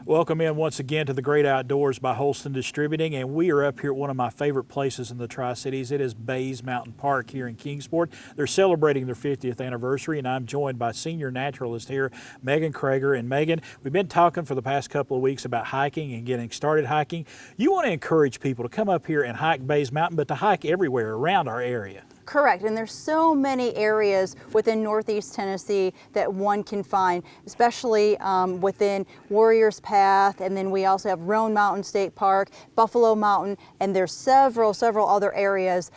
Welcome in once again to the Great Outdoors by Holston Distributing, and we are up here at one of my favorite places in the Tri-Cities. It is Bays Mountain Park here in Kingsport. They're celebrating their 50th anniversary, and I'm joined by senior naturalist here, Megan Krager. And Megan, we've been talking for the past couple of weeks about hiking and getting started hiking. You want to encourage people to come up here and hike Bays Mountain, but to hike everywhere around our area. Correct, and there's so many areas within Northeast Tennessee that one can find, especially within Warriors Path, and then we also have Roan Mountain State Park, Buffalo Mountain, and there's several other areas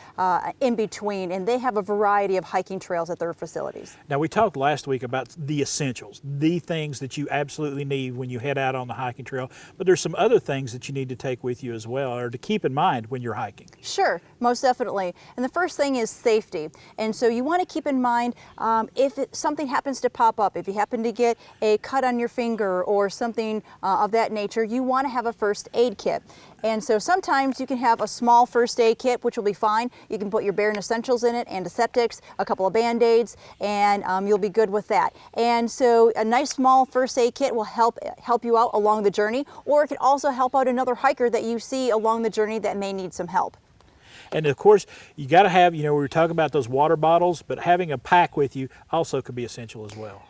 in between, and they have a variety of hiking trails at their facilities. Now, we talked last week about the essentials, the things that you absolutely need when you head out on the hiking trail, but there's some other things that you need to take with you as well, or to keep in mind when you're hiking. Sure, most definitely, and the first thing is safety. And so you want to keep in mind if something happens to pop up, if you happen to get a cut on your finger or something of that nature, you want to have a first aid kit. And so sometimes you can have a small first aid kit, which will be fine. You can put your bare essentials in it, antiseptics, a couple of Band-Aids, and you'll be good with that. And so a nice small first aid kit will help you out along the journey, or it can also help out another hiker that you see along the journey that may need some help. And of course, you got to have, we were talking about those water bottles, but having a pack with you also could be essential as well.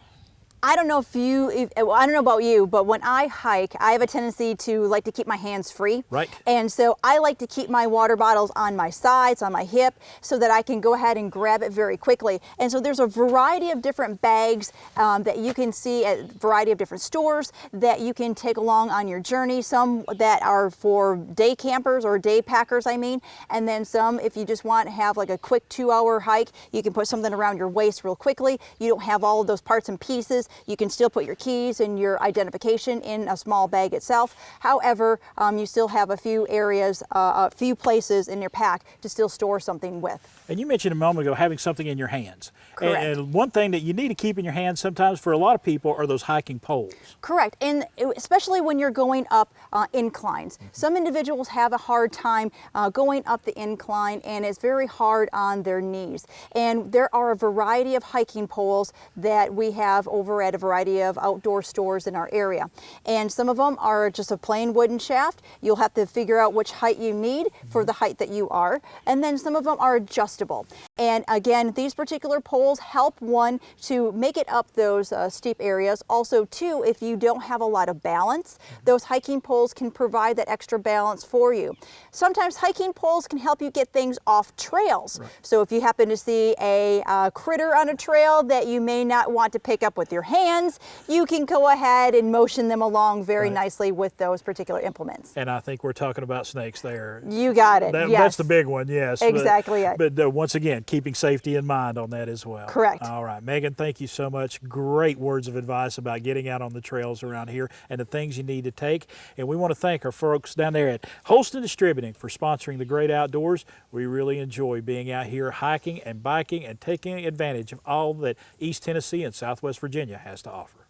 I don't know I don't know about you, but when I hike, I have a tendency to like to keep my hands free. Right. And so I like to keep my water bottles on my sides, on my hip, so that I can go ahead and grab it very quickly. And so there's a variety of different bags that you can see at a variety of different stores that you can take along on your journey. Some that are for day campers or day packers, and then some if you just want to have like a quick 2-hour hike, you can put something around your waist real quickly. You don't have all of those parts and pieces. You can still put your keys and your identification in a small bag itself. However, you still have a few areas, a few places in your pack to still store something with. And you mentioned a moment ago having something in your hands. Correct. And one thing that you need to keep in your hands sometimes for a lot of people are those hiking poles. Correct, and especially when you're going up inclines. Some individuals have a hard time going up the incline, and it's very hard on their knees. And there are a variety of hiking poles that we have over at a variety of outdoor stores in our area. And some of them are just a plain wooden shaft. You'll have to figure out which height you need for the height that you are. And then some of them are adjustable. And again, these particular poles help one to make it up those steep areas. Also too, if you don't have a lot of balance, those hiking poles can provide that extra balance for you. Sometimes hiking poles can help you get things off trails. Right. So if you happen to see a critter on a trail that you may not want to pick up with your hands, you can go ahead and motion them along very nicely with those particular implements. And I think we're talking about snakes there. You got it, yes. That's the big one, yes. Exactly. But once again, keeping safety in mind on that as well. Correct. All right, Megan, thank you so much. Great words of advice about getting out on the trails around here and the things you need to take. And we want to thank our folks down there at Holston Distributing for sponsoring the Great Outdoors. We really enjoy being out here hiking and biking and taking advantage of all that East Tennessee and Southwest Virginia has to offer.